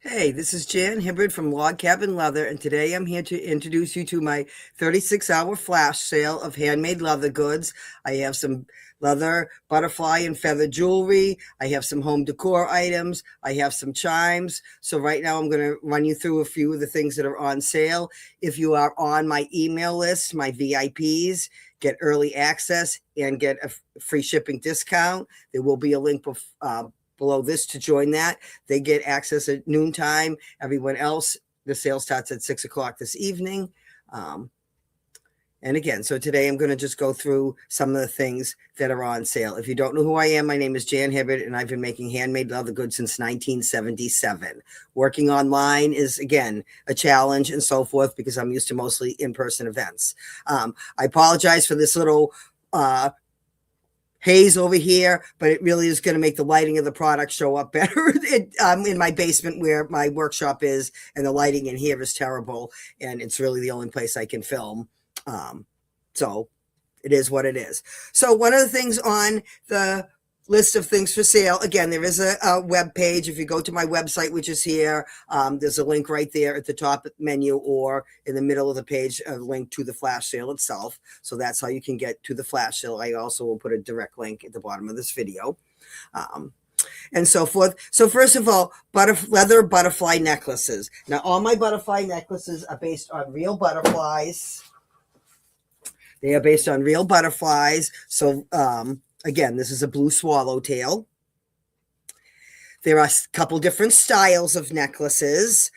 Hey, this is Jan Hibbard from Log Cabin Leather, and today I'm here to introduce you to my 36-hour flash sale of handmade leather goods. I have some leather, butterfly, and feather jewelry. I have some home decor items. I have some chimes. So right now I'm going to run you through a few of the things that are on sale. If you are on my email list, my VIPs, get early access and get a free shipping discount. There will be a link below this to join that. They get access at noontime. Everyone else, the sale starts at 6 o'clock this evening. And again, so today I'm going to just go through some of the things that are on sale. If you don't know who I am, my name is Jan Hibbard, and I've been making handmade leather goods since 1977. Working online is, again, a challenge and so forth because I'm used to mostly in-person events. I apologize for this little haze over here, but it really is going to make the lighting of the product show up better. In my basement where my workshop is, and the lighting in here is terrible, and it's really the only place I can film. So it is what it is. So one of the things on the list of things for sale, again, there is a web page. If you go to my website, which is here, there's a link right there at the top menu or in the middle of the page, a link to the flash sale itself. So that's how you can get to the flash sale. I also will put a direct link at the bottom of this video. And so forth. So first of all, leather butterfly necklaces. Now, all my butterfly necklaces are based on real butterflies. They are based on real butterflies. So, again, this is a blue swallowtail. There are a couple different styles of necklaces.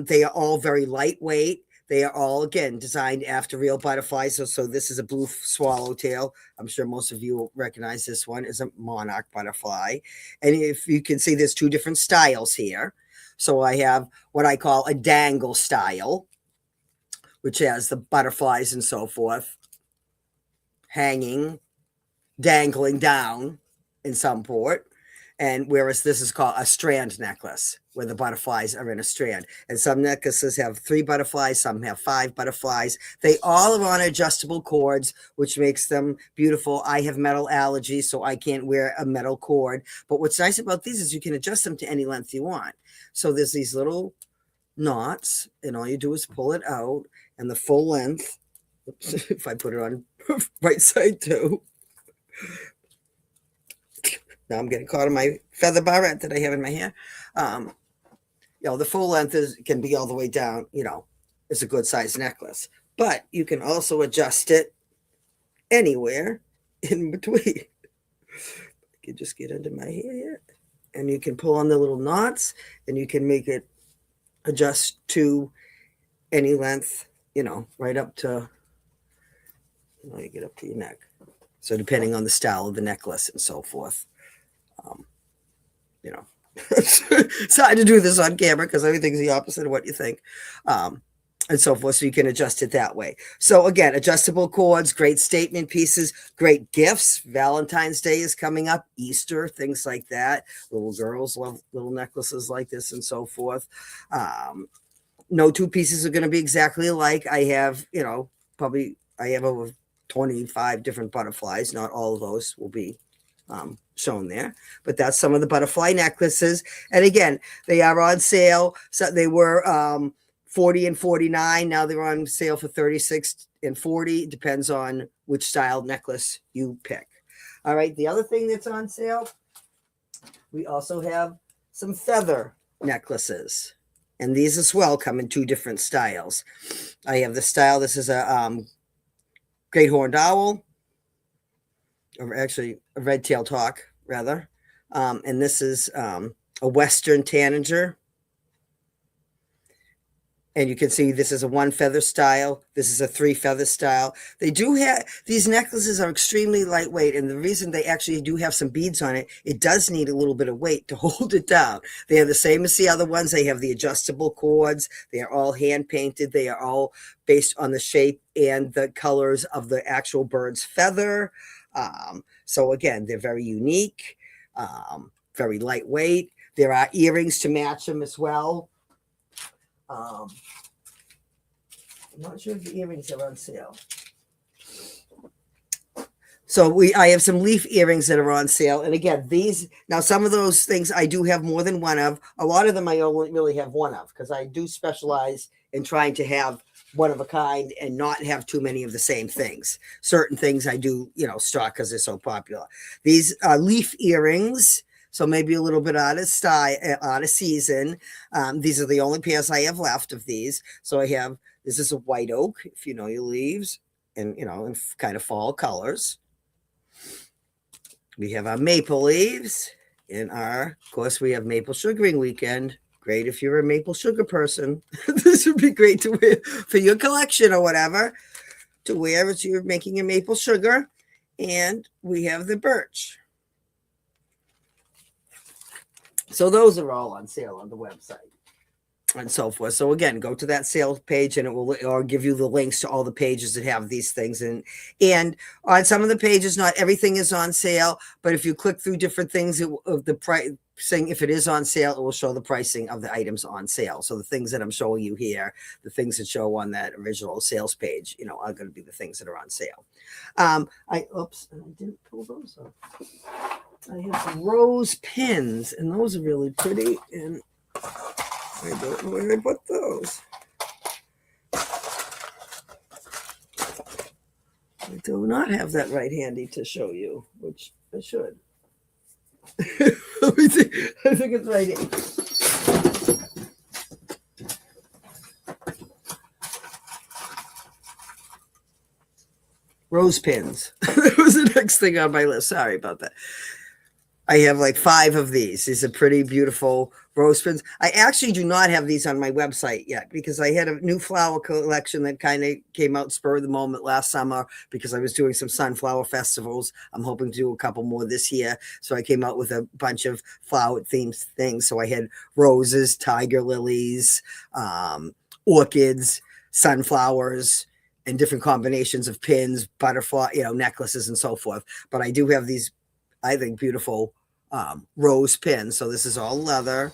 They are all very lightweight. They are all, again, designed after real butterflies. So this is a blue swallowtail. I'm sure most of you will recognize this one as a monarch butterfly. And if you can see, there's two different styles here. So I have what I call a dangle style, which has the butterflies and so forth hanging, dangling down in some port, and whereas this is called a strand necklace, where the butterflies are in a strand. And some necklaces have 3 butterflies, some have 5 butterflies. They all are on adjustable cords, which makes them beautiful. I have metal allergies, so I can't wear a metal cord. But what's nice about these is you can adjust them to any length you want. So there's these little knots, and all you do is pull it out, and the full length, if I put it on right side too. Now I'm getting caught on my feather barrette that I have in my hair. The full length can be all the way down, it's a good size necklace. But you can also adjust it anywhere in between. You can just get under my hair, and you can pull on the little knots, and you can make it adjust to any length, right up to, you get up to your neck. So depending on the style of the necklace and so forth, it's hard to do this on camera because everything's the opposite of what you think, and so forth. So you can adjust it that way. So again, adjustable cords, great statement pieces, great gifts. Valentine's Day is coming up, Easter, things like that. Little girls love little necklaces like this and so forth. No two pieces are going to be exactly alike. I have, I have over 25 different butterflies. Not all of those will be shown there, but that's some of the butterfly necklaces. And again, they are on sale. So they were $40 and $49. Now they're on sale for $36 and $40. Depends on which style necklace you pick. All right. The other thing that's on sale, we also have some feather necklaces. And these as well come in 2 different styles. I have the style, this is a great horned owl, or actually a red-tailed hawk, rather. And this is a western tanager. And you can see this is a 1 feather style. This is a 3 feather style. They do have, these necklaces are extremely lightweight. And the reason they actually do have some beads on it, it does need a little bit of weight to hold it down. They are the same as the other ones. They have the adjustable cords. They are all hand painted. They are all based on the shape and the colors of the actual bird's feather. So again, they're very unique, very lightweight. There are earrings to match them as well. I'm not sure if the earrings are on sale. So I have some leaf earrings that are on sale. And again, these, now some of those things I do have more than one of. A lot of them I only really have one of because I do specialize in trying to have one of a kind and not have too many of the same things. Certain things I do, stock because they're so popular. These are leaf earrings. So maybe a little bit out of style, out of season. These are the only pairs I have left of these. So this is a white oak, if you know your leaves, and in kind of fall colors. We have our maple leaves of course, we have maple sugaring weekend. Great if you're a maple sugar person. This would be great to wear for your collection or whatever, to wear as you're making your maple sugar. And we have the birch. So those are all on sale on the website and so forth. So again, go to that sales page and or give you the links to all the pages that have these things. And on some of the pages, not everything is on sale, but if you click through different things of the price, saying if it is on sale, it will show the pricing of the items on sale. So the things that I'm showing you here, the things that show on that original sales page, are going to be the things that are on sale. I didn't pull those up. I have some rose pins, and those are really pretty. And I don't know where I put those. I do not have that right handy to show you, which I should. Let me see. I think it's right here. Rose pins. That was the next thing on my list. Sorry about that. I have like 5 of these. These are pretty beautiful rose pins. I actually do not have these on my website yet because I had a new flower collection that kind of came out spur of the moment last summer because I was doing some sunflower festivals. I'm hoping to do a couple more this year. So I came out with a bunch of flower themed things. So I had roses, tiger lilies, orchids, sunflowers, and different combinations of pins, butterfly, necklaces and so forth. But I do have these, I think, beautiful rose pins. So this is all leather.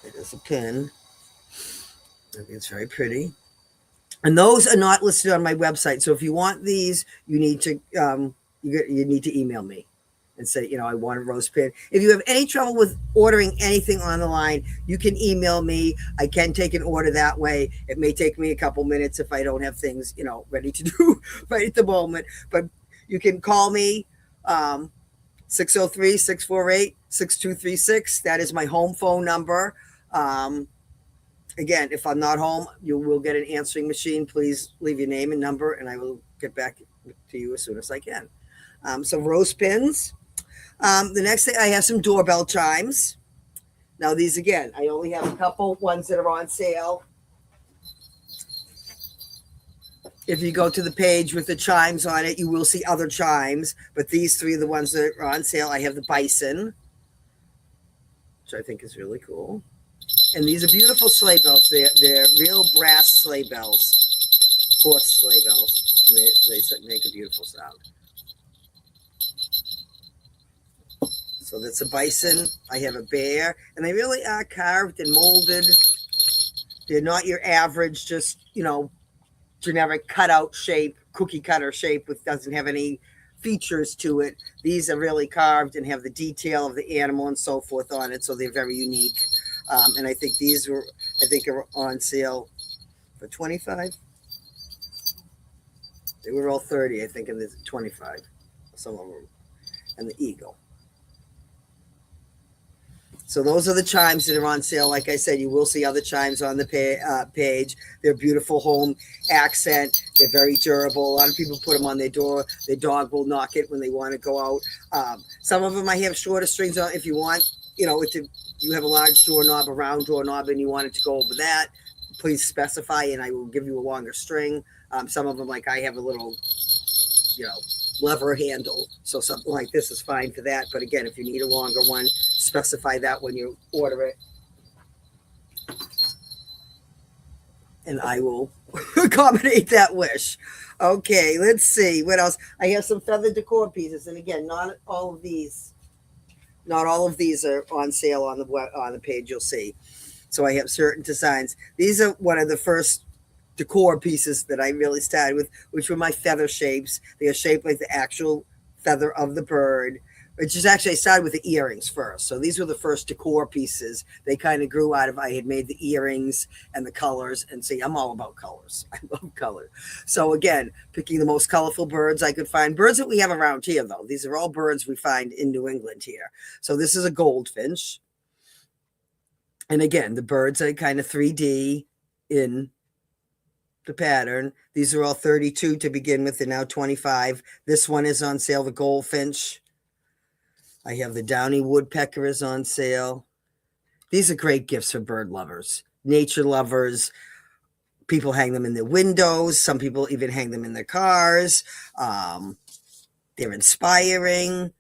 It is a pin. I think it's very pretty. And those are not listed on my website. So if you want these, you need to email me and say, I want a rose pin. If you have any trouble with ordering anything on the line, you can email me. I can take an order that way. It may take me a couple minutes if I don't have things, ready to do right at the moment. But you can call me. 603-648-6236. That is my home phone number. Again, if I'm not home, you will get an answering machine. Please leave your name and number, and I will get back to you as soon as I can. So rose pins. The next thing, I have some doorbell chimes. Now these, again, I only have a couple ones that are on sale. If you go to the page with the chimes on it, you will see other chimes. But these 3 are the ones that are on sale. I have the bison, which I think is really cool. And these are beautiful sleigh bells. They're real brass sleigh bells, horse sleigh bells. And they make a beautiful sound. So that's a bison. I have a bear. And they really are carved and molded. They're not your average, just, generic cutout shape, cookie cutter shape, which doesn't have any features to it. These are really carved and have the detail of the animal and so forth on it, so they're very unique. And I think these are on sale for $25. They were all $30, I think, and there's $25. Some of them, and the eagle. So those are the chimes that are on sale. Like I said, you will see other chimes on the page. They're beautiful home accent. They're very durable. A lot of people put them on their door. Their dog will knock it when they want to go out. Some of them I have shorter strings on. If you want, you have a large doorknob, a round doorknob, and you want it to go over that, please specify, and I will give you a longer string. Some of them, like I have a little, lever handle. So something like this is fine for that. But again, if you need a longer one, specify that when you order it. And I will accommodate that wish. Okay, let's see. What else? I have some feather decor pieces. And again, not all of these are on sale on the page, you'll see. So I have certain designs. These are one of the first decor pieces that I really started with, which were my feather shapes. They are shaped like the actual feather of the bird, which is actually, I started with the earrings first. So these were the first decor pieces. They kind of grew out of, I had made the earrings and the colors. And see, I'm all about colors. I love color. So again, picking the most colorful birds I could find. Birds that we have around here, though. These are all birds we find in New England here. So this is a goldfinch. And again, the birds are kind of 3D in the pattern. These are all 32 to begin with, and now 25. This one is on sale, the goldfinch. I have the downy woodpecker is on sale. These are great gifts for bird lovers, nature lovers. People hang them in their windows. Some people even hang them in their cars. They're inspiring.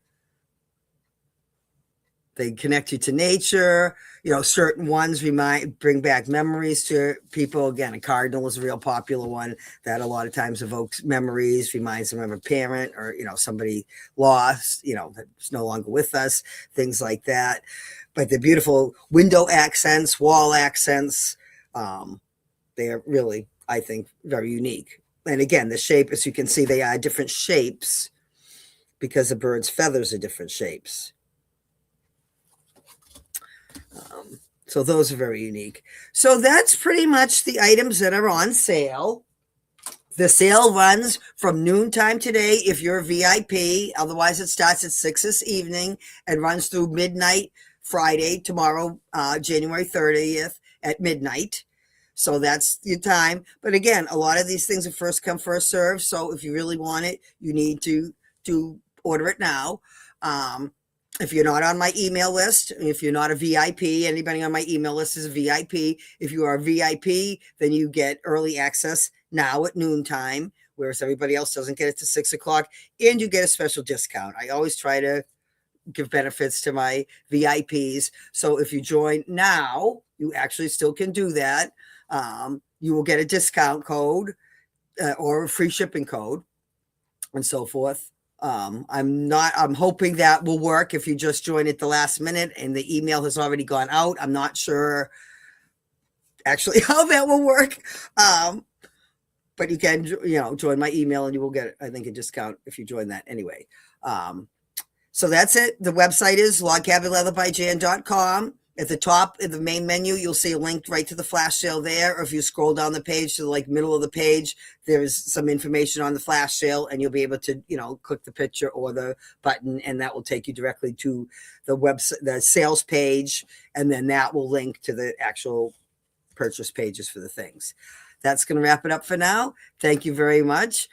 They connect you to nature. You know, certain ones bring back memories to people. Again, a cardinal is a real popular one that a lot of times evokes memories, reminds them of a parent or, you know, somebody lost, you know, that's no longer with us, things like that. But they're beautiful window accents, wall accents. They're really, I think, very unique. And again, the shape, as you can see, they are different shapes because the bird's feathers are different shapes. So those are very unique. So that's pretty much the items that are on sale. The sale runs from noontime today if you're a VIP. Otherwise, it starts at 6 this evening and runs through midnight Friday, tomorrow, January 30th at midnight. So that's your time. But again, a lot of these things are first come, first serve. So if you really want it, you need to order it now. If you're not on my email list, if you're not a VIP, anybody on my email list is a VIP. If you are a VIP, then you get early access now at noontime, whereas everybody else doesn't get it to 6 o'clock, and you get a special discount. I always try to give benefits to my VIPs. So if you join now, you actually still can do that. You will get a discount code or a free shipping code and so forth. I'm hoping that will work if you just join at the last minute and the email has already gone out. I'm not sure actually how that will work. But you can, you know, join my email and you will get, I think, a discount if you join that anyway. So that's it. The website is logcabinleatherbyjan.com. At the top of the main menu, you'll see a link right to the flash sale there. Or if you scroll down the page to the middle of the page, there's some information on the flash sale, and you'll be able to, you know, click the picture or the button, and that will take you directly to the website, the sales page, and then that will link to the actual purchase pages for the things. That's going to wrap it up for now. Thank you very much.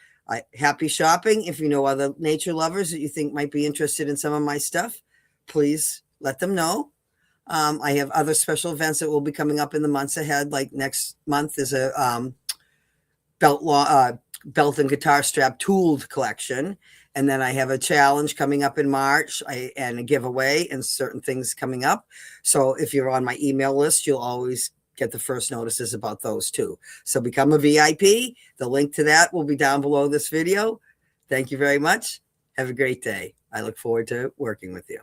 Happy shopping. If you know other nature lovers that you think might be interested in some of my stuff, please let them know. I have other special events that will be coming up in the months ahead. Like next month is a belt and guitar strap tooled collection. And then I have a challenge coming up in March and a giveaway and certain things coming up. So if you're on my email list, you'll always get the first notices about those too. So become a VIP. The link to that will be down below this video. Thank you very much. Have a great day. I look forward to working with you.